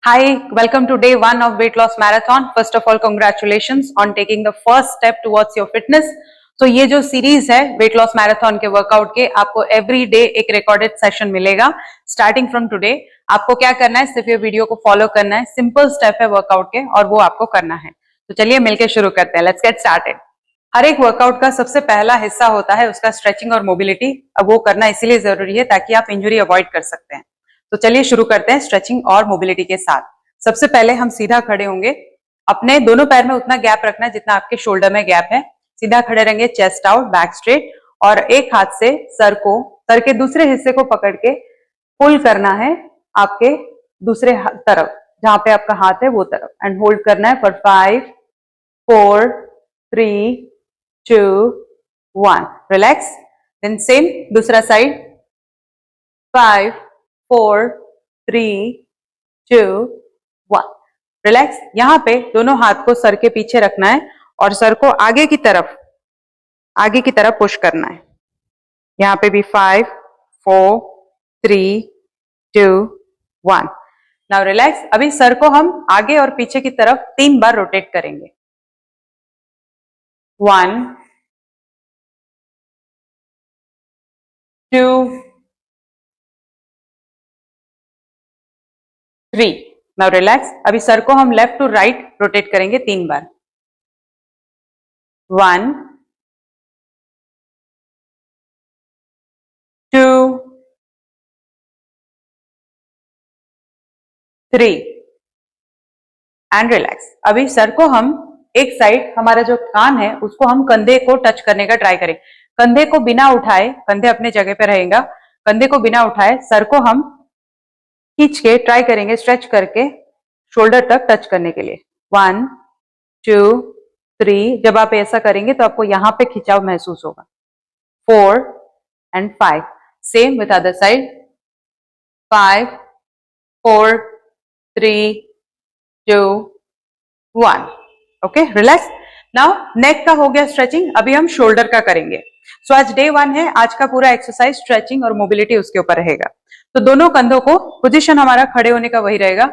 Hi, welcome to day one of weight loss marathon. First of all, congratulations on taking the first step towards your fitness. तो ये जो series है weight loss marathon के workout के, आपको every day एक recorded session मिलेगा starting from today. आपको क्या करना है, सिर्फ ये वीडियो को फॉलो करना है। सिंपल स्टेप है वर्कआउट के और वो आपको करना है। तो चलिए मिलकर शुरू करते हैं। Let's get started. हर एक वर्कआउट का सबसे पहला हिस्सा होता है उसका स्ट्रेचिंग और मोबिलिटी। अब वो करना इसीलिए जरूरी है ताकि आप इंजरी अवॉइड कर सकते हैं। तो चलिए शुरू करते हैं स्ट्रेचिंग और मोबिलिटी के साथ। सबसे पहले हम सीधा खड़े होंगे। अपने दोनों पैर में उतना गैप रखना है जितना आपके शोल्डर में गैप है। सीधा खड़े रहेंगे, चेस्ट आउट, बैक स्ट्रेट, और एक हाथ से सर के दूसरे हिस्से को पकड़ के पुल करना है आपके दूसरे तरफ, जहां पे आपका हाथ है वो तरफ, एंड होल्ड करना है फॉर 5 4 3 2 1। रिलैक्स। देन सेम दूसरा साइड, 5 4 3 2 1। रिलैक्स। यहां पे दोनों हाथ को सर के पीछे रखना है और सर को आगे की तरफ पुश करना है। यहां पे भी 5 4 3 2 1। Now relax. अभी सर को हम आगे और पीछे की तरफ 3 बार रोटेट करेंगे। 1 2 3। Now relax. अभी सर को हम लेफ्ट टू राइट रोटेट करेंगे 3 बार। 1 2 3 एंड रिलैक्स। अभी सर को हम एक साइड, हमारा जो कान है उसको हम कंधे को टच करने का ट्राई करें। कंधे को बिना उठाए, कंधे अपने जगह पे रहेगा, कंधे को बिना उठाए सर को हम खींच के ट्राई करेंगे, स्ट्रेच करके शोल्डर तक टच करने के लिए। 1 2 3। जब आप ऐसा करेंगे तो आपको यहां पे खिंचाव महसूस होगा। 4 and 5। Same with other side. 5 4 3 2 1। Okay, relax. Now neck का हो गया स्ट्रेचिंग। अभी हम शोल्डर का करेंगे। सो आज डे 1 है। आज का पूरा एक्सरसाइज स्ट्रेचिंग और मोबिलिटी उसके ऊपर रहेगा। तो दोनों कंधों को, पोजीशन हमारा खड़े होने का वही रहेगा।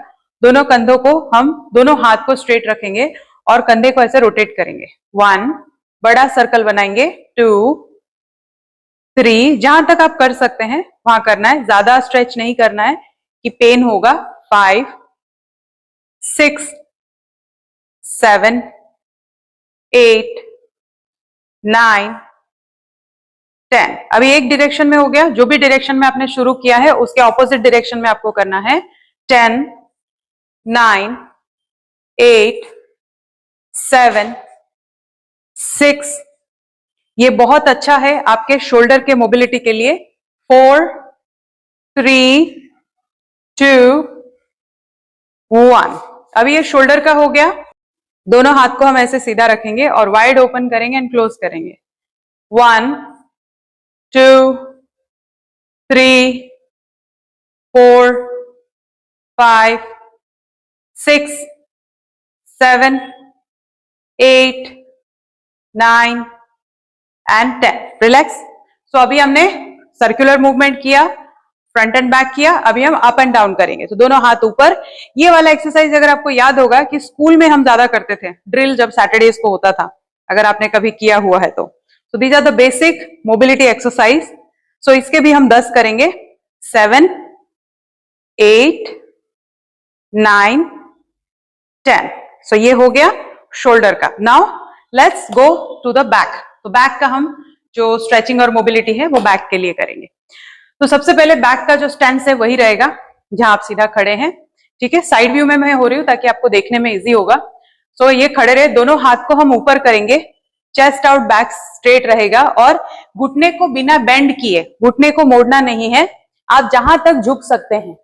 दोनों कंधों को हम दोनों हाथ को स्ट्रेट रखेंगे और कंधे को ऐसे रोटेट करेंगे। 1, बड़ा सर्कल बनाएंगे। 2 3, जहां तक आप कर सकते हैं वहां करना है, ज्यादा स्ट्रेच नहीं करना है कि पेन होगा। 5 6 7 8 9 10। अभी एक डायरेक्शन में हो गया। जो भी डायरेक्शन में आपने शुरू किया है उसके ऑपोजिट डायरेक्शन में आपको करना है। 10 9 8 7 6। ये बहुत अच्छा है आपके शोल्डर के मोबिलिटी के लिए। 4 3 2 1। अभी ये शोल्डर का हो गया। दोनों हाथ को हम ऐसे सीधा रखेंगे और वाइड ओपन करेंगे एंड क्लोज करेंगे। 1 2 3 4 5 6 7 8 9 एंड 10। रिलैक्स। सो अभी हमने सर्कुलर मूवमेंट किया, फ्रंट एंड बैक किया। अभी हम अप एंड डाउन करेंगे। तो दोनों हाथ ऊपर। ये वाला एक्सरसाइज अगर आपको याद होगा कि स्कूल में हम ज्यादा करते थे, ड्रिल जब सैटरडेज को होता था, अगर आपने कभी किया हुआ है तो। So these are the basic mobility exercise. सो इसके भी हम 10 करेंगे। 7 8 9 10। सो ये हो गया शोल्डर का। Now let's go to the back. तो बैक का हम जो स्ट्रेचिंग और मोबिलिटी है वो बैक के लिए करेंगे। तो सबसे पहले बैक का जो स्टैंड है वही रहेगा जहां आप सीधा खड़े हैं। ठीक है, साइड व्यू में मैं हो रही हूं ताकि आपको देखने में इजी होगा। सो ये खड़े रहे, दोनों हाथ को हम ऊपर करेंगे, चेस्ट आउट, बैक स्ट्रेट रहेगा, और घुटने को बिना बेंड किए, घुटने को मोड़ना नहीं है। आप जहां तक झुक सकते हैं,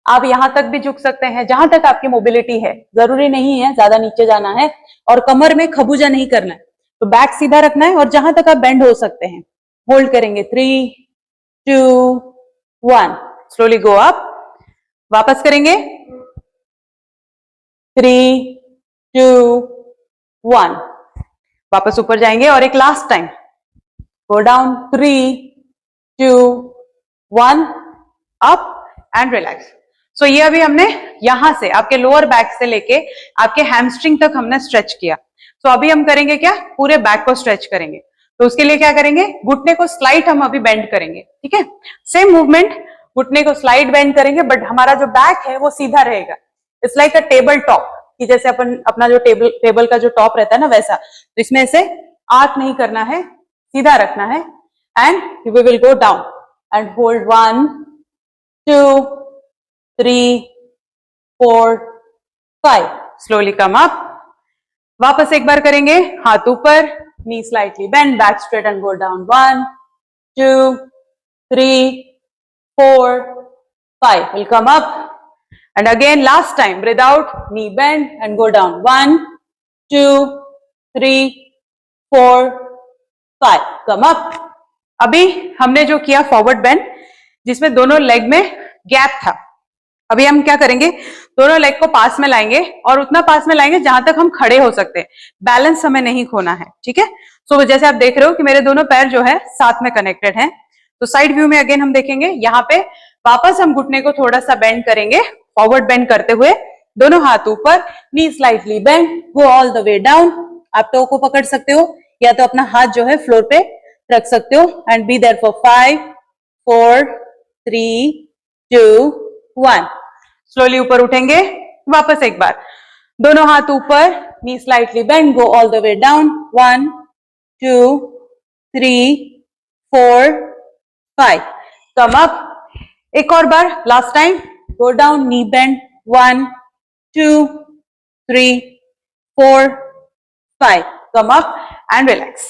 आप यहां तक भी झुक सकते हैं जहां तक आपकी मोबिलिटी है। जरूरी नहीं है ज्यादा नीचे जाना है, और कमर में खबूजा नहीं करना है। तो बैक सीधा रखना है और जहां तक आप बेंड हो सकते हैं होल्ड करेंगे। 3 2 1। Slowly go up. वापस करेंगे। 3 2 1। वापस ऊपर जाएंगे और एक last time go down. 3 2 1 up and relax. So ये अभी हमने यहां से आपके लोअर बैक से लेके आपके हैमस्ट्रिंग तक हमने स्ट्रेच किया। सो अभी हम करेंगे क्या, पूरे बैक को स्ट्रेच करेंगे। तो उसके लिए क्या करेंगे, घुटने को स्लाइड हम अभी बेंड करेंगे, ठीक है। सेम मूवमेंट, घुटने को स्लाइड बेंड करेंगे, बट हमारा जो बैक है वो सीधा रहेगा। It's like a table top, कि जैसे अपना जो टेबल का जो टॉप रहता है ना, वैसा। तो इसमें ऐसे आर्क नहीं करना है, सीधा रखना है। And we will go down and hold 1 2 3 4 5, slowly come up. वापस एक बार करेंगे, हाथ ऊपर, knee slightly bend, back straight and go down. 1 2 3 4 5, will come up and again last time, breathe out, knee bend and go down। 1 2 3 4 5, come up। अभी हमने जो किया फॉरवर्ड बेंड, जिसमें दोनों लेग में गैप था, अभी हम क्या करेंगे, दोनों लेग को पास में लाएंगे और उतना पास में लाएंगे जहां तक हम खड़े हो सकते हैं। बैलेंस हमें नहीं खोना है, ठीक है। सो जैसे आप देख रहे हो कि मेरे दोनों पैर जो है साथ में कनेक्टेड हैं। तो साइड व्यू में अगेन हम देखेंगे, यहाँ पे वापस हम घुटने को थोड़ा सा बेंड करेंगे, फॉरवर्ड बेंड करते हुए, दोनों हाथ ऊपर, knee slightly bend, go all the way down. आप टो को पकड़ सकते हो या तो अपना हाथ जो है फ्लोर पे रख सकते हो। And be there for 5 4 3 2 1। Slowly ऊपर उठेंगे, वापस एक बार, दोनों हाथ ऊपर, knee slightly bend, go all the way down. 1 2 3 4 5, come up. एक और बार, last time, go down, knee bend, 1 2 3 4 5, come up and relax.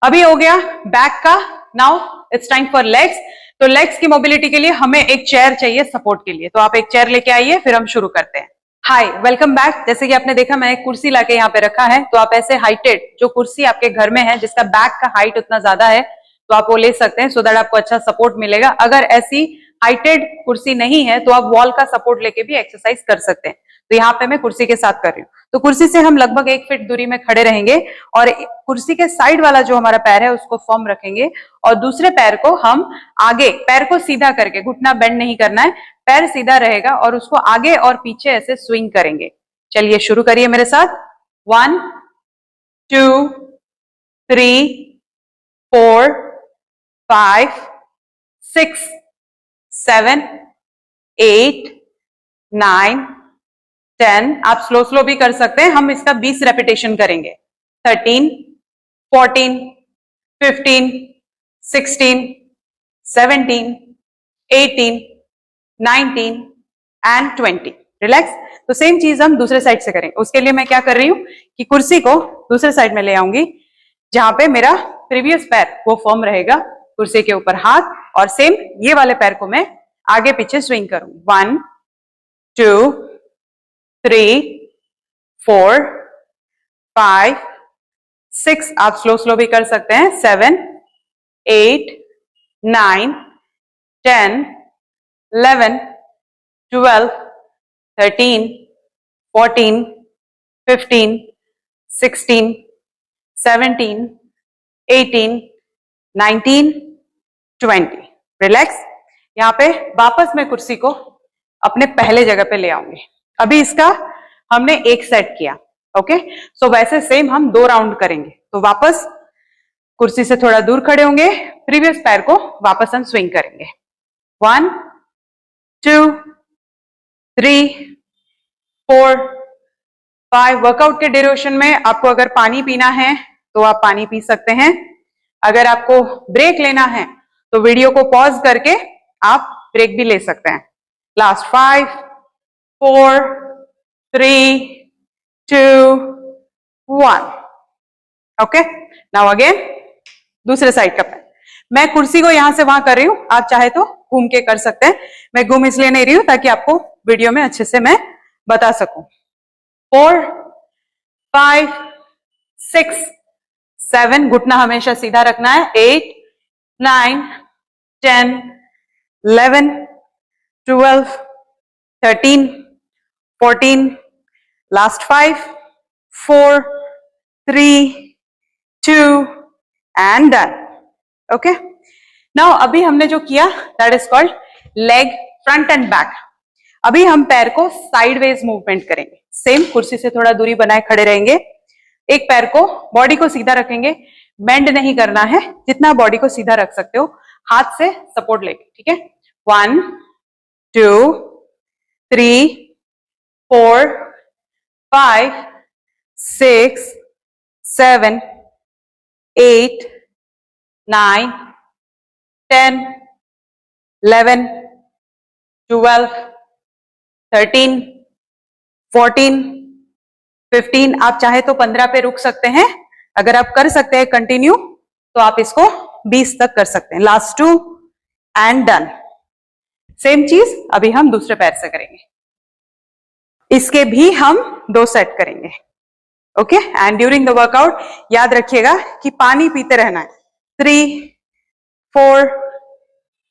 अभी हो गया बैक का। Now it's time for legs. तो लेग्स की मोबिलिटी के लिए हमें एक चेयर चाहिए सपोर्ट के लिए, तो आप एक चेयर लेके आइए, फिर हम शुरू करते हैं। हाय, वेलकम बैक। जैसे कि आपने देखा, मैं एक कुर्सी लाके यहाँ पे रखा है, तो आप ऐसे हाइटेड जो कुर्सी आपके घर में है, जिसका बैक का हाइट उतना ज्यादा है, तो आप वो ले सकते हैं, सो दैट आपको अच्छा सपोर्ट मिलेगा। अगर ऐसी हाइटेड कुर्सी नहीं है तो आप वॉल का सपोर्ट लेके भी एक्सरसाइज कर सकते हैं। तो यहाँ पे मैं कुर्सी के साथ कर रही हूँ। तो कुर्सी से हम लगभग 1 फीट दूरी में खड़े रहेंगे और कुर्सी के साइड वाला जो हमारा पैर है उसको फर्म रखेंगे और दूसरे पैर को हम आगे, पैर को सीधा करके, घुटना बेंड नहीं करना है, पैर सीधा रहेगा और उसको आगे और पीछे ऐसे स्विंग करेंगे। चलिए शुरू करिए मेरे साथ। 1 2 3 4 5 6 7 8 9 10। आप स्लो स्लो भी कर सकते हैं, हम इसका 20 रेपिटेशन करेंगे। 13 14 15 16 17 18 19 एंड 20। रिलैक्स। तो सेम चीज हम दूसरे साइड से करेंगे। उसके लिए मैं क्या कर रही हूं कि कुर्सी को दूसरे साइड में ले आऊंगी, जहां पे मेरा प्रीवियस पैर वो फर्म रहेगा, कुर्सी के ऊपर हाथ, और सेम ये वाले पैर को मैं आगे पीछे स्विंग करूं। 1 2 3 4 5 6, आप स्लो स्लो भी कर सकते हैं, 7 8 9 10 11 12 13 14 15 16 17 18 19 20। रिलैक्स। यहाँ पे वापस मैं कुर्सी को अपने पहले जगह पे ले आऊंगी। अभी इसका हमने एक सेट किया, ओके। सो वैसे सेम हम 2 राउंड करेंगे। तो वापस कुर्सी से थोड़ा दूर खड़े होंगे, प्रीवियस पैर को वापस हम स्विंग करेंगे। 1 2 3 4 5। वर्कआउट के ड्यूरेशन में आपको अगर पानी पीना है तो आप पानी पी सकते हैं। अगर आपको ब्रेक लेना है तो वीडियो को पॉज करके आप ब्रेक भी ले सकते हैं। लास्ट 5 4 3 2 1। ओके, नाउ अगेन दूसरे साइड का पैर। मैं कुर्सी को यहां से वहां कर रही हूं, आप चाहे तो घूम के कर सकते हैं। मैं घूम इसलिए नहीं रही हूं ताकि आपको वीडियो में अच्छे से मैं बता सकूं। 4 5 6 7, घुटना हमेशा सीधा रखना है। 8 9 10 11 12 13 14, last 5 4 3 2 and done. Okay, now अभी हमने जो किया that is called leg front end back. अभी हम पैर को साइडवेज मूवमेंट करेंगे, सेम कुर्सी से थोड़ा दूरी बनाए खड़े रहेंगे, एक पैर को बॉडी को सीधा रखेंगे, बेंड नहीं करना है, जितना बॉडी को सीधा रख सकते हो हाथ से सपोर्ट लेके, ठीक है। 1 2 3 4 5 6 7 8 9 10 11 12 13 14 15, आप चाहे तो 15 पे रुक सकते हैं, अगर आप कर सकते हैं कंटिन्यू तो आप इसको 20 तक कर सकते हैं। Last 2 and done. सेम चीज अभी हम दूसरे पैर से करेंगे, इसके भी हम 2 सेट करेंगे, okay. And during the workout याद रखिएगा कि पानी पीते रहना है। 3 4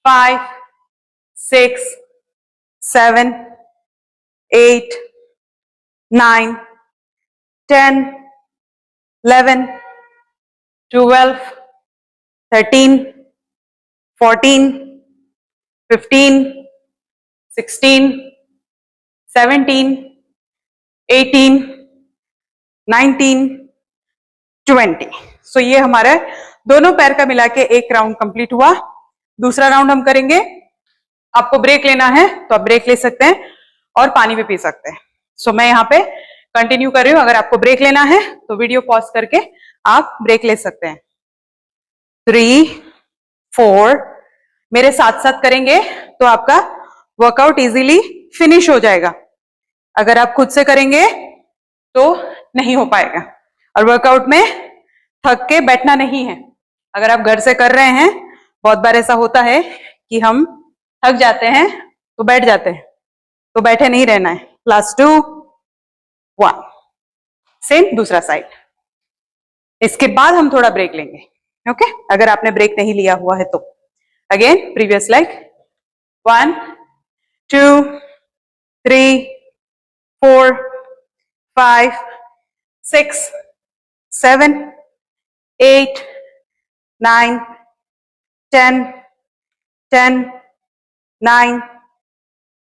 5 6 7 8 9 10 11 12 13 14 15 16 17 18 19 20। सो ये हमारा दोनों पैर का मिला के एक राउंड कंप्लीट हुआ। दूसरा राउंड हम करेंगे, आपको ब्रेक लेना है तो आप ब्रेक ले सकते हैं और पानी भी पी सकते हैं। सो मैं यहाँ पे कंटिन्यू कर रही हूँ, अगर आपको ब्रेक लेना है तो वीडियो पॉज करके आप ब्रेक ले सकते हैं। 3 4, मेरे साथ साथ करेंगे तो आपका वर्कआउट इजीली फिनिश हो जाएगा। अगर आप खुद से करेंगे तो नहीं हो पाएगा, और वर्कआउट में थक के बैठना नहीं है। अगर आप घर से कर रहे हैं, बहुत बार ऐसा होता है कि हम थक जाते हैं तो बैठ जाते हैं, तो बैठे नहीं रहना है। लास्ट 2 1, सेम दूसरा साइड। इसके बाद हम थोड़ा ब्रेक लेंगे, ओके। अगर आपने ब्रेक नहीं लिया हुआ है तो again previous leg. 1 2 3 4 5 6 7 8 9 10 10 9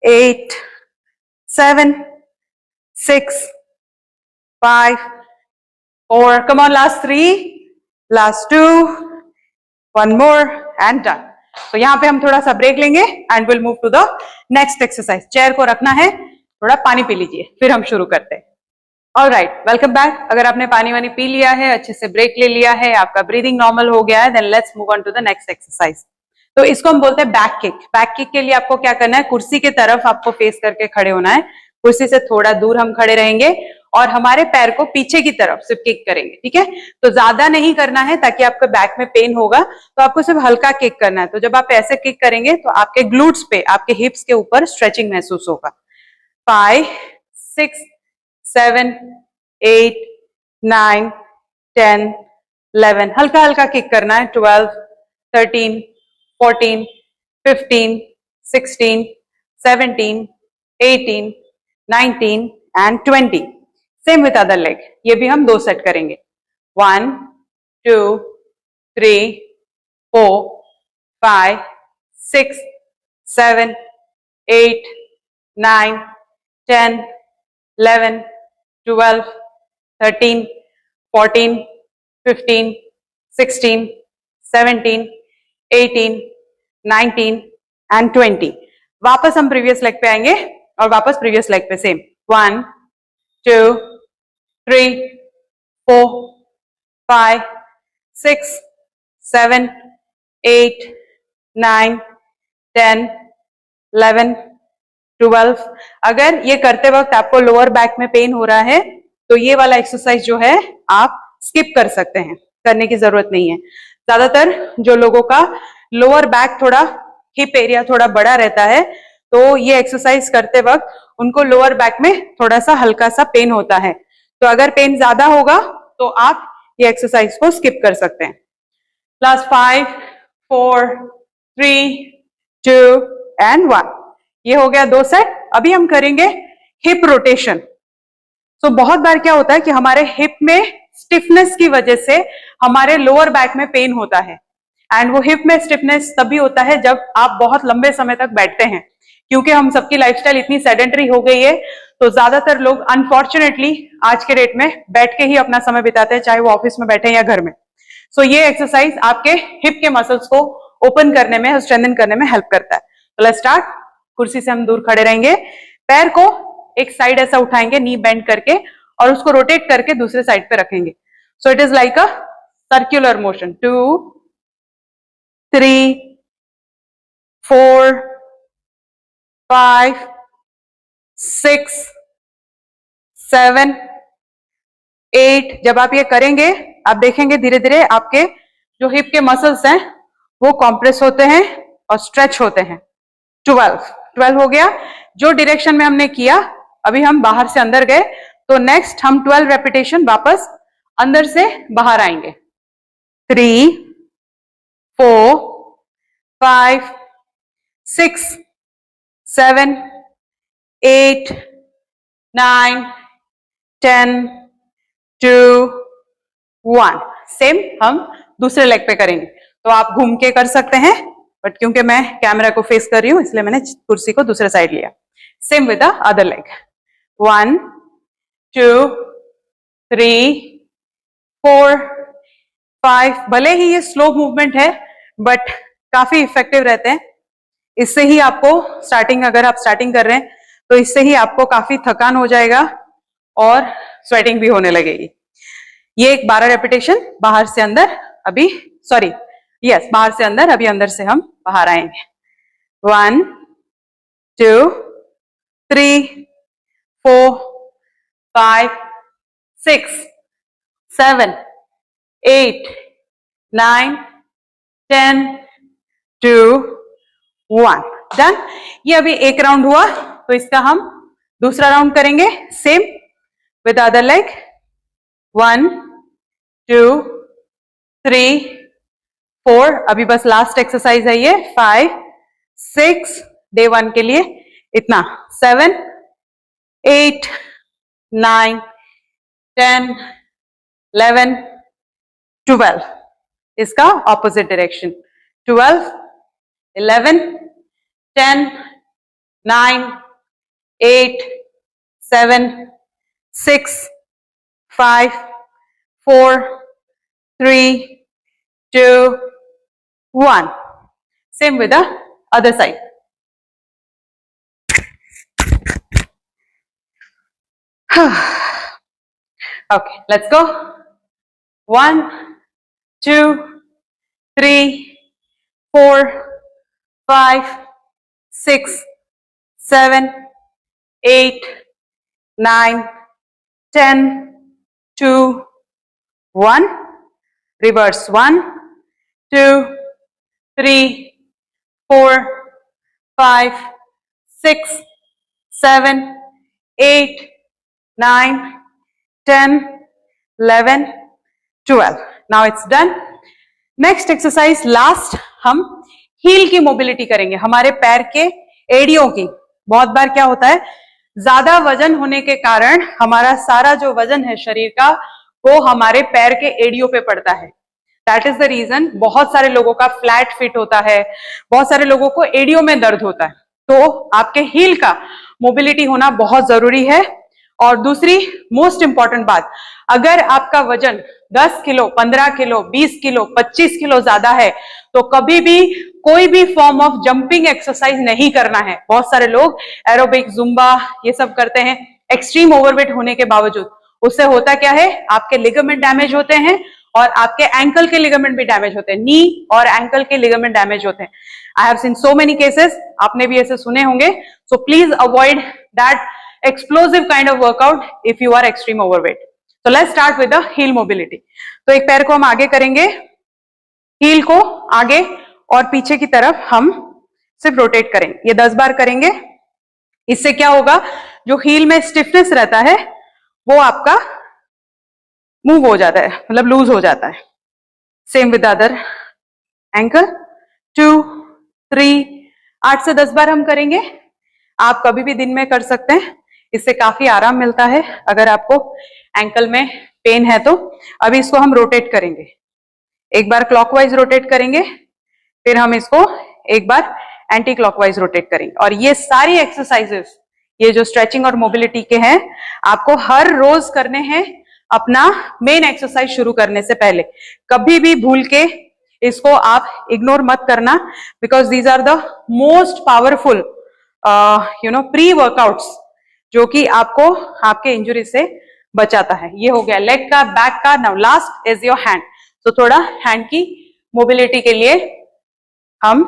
8 7 6 5 4, come on, last 3, last 2, one more and done। तो यहाँ पे हम थोड़ा सा ब्रेक लेंगे and will move to the next exercise. Chair को रखना है, थोड़ा पानी पी लीजिए, फिर हम शुरू करते हैं। Alright, welcome back. अगर आपने पानी वानी पी लिया है, अच्छे से ब्रेक ले लिया है, आपका ब्रीदिंग नॉर्मल हो गया है, then let's move on to the next exercise. तो इसको हम बोलते हैं बैक किक। बैक किक के लिए आपको क्या करना है, कुर्सी की तरफ आपको फेस करके खड़े होना है। कुर्सी से थोड़ा दूर हम खड़े रहेंगे और हमारे पैर को पीछे की तरफ सिर्फ किक करेंगे, ठीक है। तो ज्यादा नहीं करना है ताकि आपके बैक में पेन होगा, तो आपको सिर्फ हल्का किक करना है। तो जब आप ऐसे किक करेंगे तो आपके ग्लूट्स पे, आपके हिप्स के ऊपर स्ट्रेचिंग महसूस होगा। 5 6 7 8 9 10 11, हल्का हल्का किक करना है। 12 13 14 15 16 17 18 19 and 20। Same with other leg, ये भी हम 2 सेट करेंगे। 1 2 3 4 5 6 7 8 9 10 11 12 13 14 15 16 17 18 19 and 20। वापस हम प्रीवियस लेग पे आएंगे और वापस प्रीवियस लेग पे सेम। 1 2 3 4 5 6 7 8 9 10 11 12। अगर ये करते वक्त आपको लोअर बैक में पेन हो रहा है तो ये वाला एक्सरसाइज जो है आप स्किप कर सकते हैं, करने की जरूरत नहीं है। ज्यादातर जो लोगों का लोअर बैक थोड़ा, हिप एरिया थोड़ा बड़ा रहता है, तो ये एक्सरसाइज करते वक्त उनको लोअर बैक में थोड़ा सा हल्का सा पेन होता है। तो अगर पेन ज्यादा होगा तो आप ये एक्सरसाइज को स्किप कर सकते हैं। Last 5 4 3 2 and 1। ये हो गया 2 सेट। अभी हम करेंगे हिप रोटेशन। सो बहुत बार क्या होता है कि हमारे हिप में स्टिफनेस की वजह से हमारे लोअर बैक में पेन होता है, एंड वो हिप में स्टिफनेस तभी होता है जब आप बहुत लंबे समय तक बैठते हैं, क्योंकि हम सबकी लाइफस्टाइल इतनी सेडेंटरी हो गई है, तो ज्यादातर लोग अनफॉर्चुनेटली आज के डेट में बैठ के ही अपना समय बिताते हैं, चाहे वो ऑफिस में बैठे या घर में। सो ये एक्सरसाइज आपके हिप के मसल्स को ओपन करने में, स्ट्रेंथन करने में हेल्प करता है। तो लेट्स स्टार्ट। कुर्सी से हम दूर खड़े रहेंगे, पैर को एक साइड ऐसा उठाएंगे, नी बेंड करके, और उसको रोटेट करके दूसरे साइड पे रखेंगे। So it is like a circular motion. 2 3 4 5 6 7 8। जब आप ये करेंगे, आप देखेंगे धीरे धीरे आपके जो हिप के मसल्स हैं वो कॉम्प्रेस होते हैं और स्ट्रेच होते हैं। 12 हो गया। जो डायरेक्शन में हमने किया, अभी हम बाहर से अंदर गए, तो नेक्स्ट हम 12 रेपिटेशन वापस अंदर से बाहर आएंगे। 3 4 5 6 7 8 9 10 2 1। सेम हम दूसरे लेग पे करेंगे। तो आप घूम के कर सकते हैं, बट क्योंकि मैं कैमरा को फेस कर रही हूं इसलिए मैंने कुर्सी को दूसरे साइड लिया। Same with the other leg. 1 2 3 4 5। भले ही ये स्लो मूवमेंट है, बट काफी इफेक्टिव रहते हैं। इससे ही आपको स्टार्टिंग, अगर आप स्टार्टिंग कर रहे हैं तो इससे ही आपको काफी थकान हो जाएगा और स्वेटिंग भी होने लगेगी। ये एक 12 रेपिटेशन बाहर से अंदर, अभी सॉरी यस बाहर से अंदर, अभी अंदर से हम बाहर आएंगे। 1 2 3 4 5 6 7 8 9 10 2 1। डन। ये अभी एक राउंड हुआ, तो इसका हम दूसरा राउंड करेंगे सेम विद अदर लेग। 1 2 3 4। अभी बस लास्ट एक्सरसाइज है ये। 5 6 डे 1 के लिए इतना। 7 8 9 10 11 12। इसका opposite direction. 12 11 10 9 8 7 6 5 4 3 2 1। Same with the other side. Okay, let's go. 1 2 3 4 5 6 7 8 9 10 2 1। Reverse. 1 2 3 4 5 6 7 8 9 10 11 12। Now it's done. Next exercise last, हम हील की मोबिलिटी करेंगे, हमारे पैर के एड़ियों की। बहुत बार क्या होता है, ज्यादा वजन होने के कारण हमारा सारा जो वजन है शरीर का वो हमारे पैर के एड़ियों पे पड़ता है। दैट इज द रीजन बहुत सारे लोगों का फ्लैट फिट होता है, बहुत सारे लोगों को एड़ियों में दर्द होता है। तो आपके हील का मोबिलिटी होना बहुत जरूरी है। और दूसरी मोस्ट इंपॉर्टेंट बात, अगर आपका वजन 10 किलो 15 किलो 20 किलो 25 किलो ज्यादा है तो कभी भी कोई भी फॉर्म ऑफ जंपिंग एक्सरसाइज नहीं करना है। बहुत सारे लोग एरोबिक, जुम्बा ये सब करते हैं एक्सट्रीम ओवरवेट होने के बावजूद। उससे होता क्या है, आपके लिगामेंट डैमेज होते हैं और आपके एंकल के लिगामेंट भी डैमेज होते हैं, नी और एंकल के लिगामेंट डैमेज होते हैं। I have seen so many cases, आपने भी ऐसे सुने होंगे। So please avoid that explosive kind of workout if you are extreme overweight. So let's start with the heel mobility. तो एक पैर को हम आगे करेंगे, हील को आगे और पीछे की तरफ हम सिर्फ रोटेट करेंगे। ये 10 बार करेंगे। इससे क्या होगा, जो हील में स्टिफनेस रहता है वो आपका मूव हो जाता है, मतलब लूज हो जाता है। Same with other ankle. 2 3 8 से 10 बार हम करेंगे। आप कभी भी दिन में कर सकते हैं, इससे काफी आराम मिलता है अगर आपको एंकल में पेन है तो। अभी इसको हम रोटेट करेंगे, एक बार क्लॉकवाइज रोटेट करेंगे, फिर हम इसको एक बार एंटी क्लॉकवाइज रोटेट करेंगे। और ये सारी एक्सरसाइजेस, ये जो स्ट्रेचिंग और मोबिलिटी के हैं, आपको हर रोज करने हैं अपना मेन एक्सरसाइज शुरू करने से पहले। कभी भी भूल के इसको आप इग्नोर मत करना, because these are the most powerful pre workouts जो कि आपको आपके इंजरी से बचाता है। ये हो गया लेग का, बैक का। Now last is your hand. तो थोड़ा हैंड की मोबिलिटी के लिए हम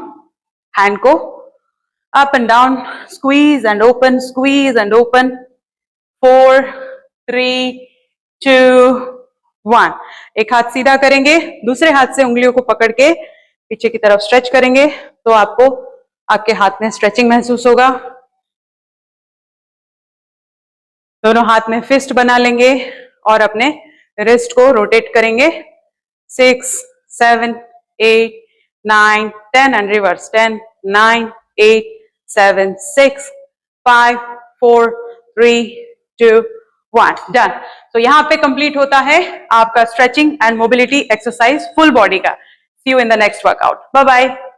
हैंड को up and down, squeeze and open, squeeze and open. 4, 3, 2, 1। एक हाथ सीधा करेंगे, दूसरे हाथ से उंगलियों को पकड़ के पीछे की तरफ स्ट्रेच करेंगे, तो आपको आपके हाथ में स्ट्रेचिंग महसूस होगा। दोनों हाथ में फिस्ट बना लेंगे और अपने रिस्ट को रोटेट करेंगे। 6, 7, 8, 9, 10 एंड रिवर्स। 10, 9, 8, 7, 6, 5, 4, 3, 2, 1। डन। तो यहां पे कंप्लीट होता है आपका stretching and mobility exercise full body का। See you in the next workout. Bye bye.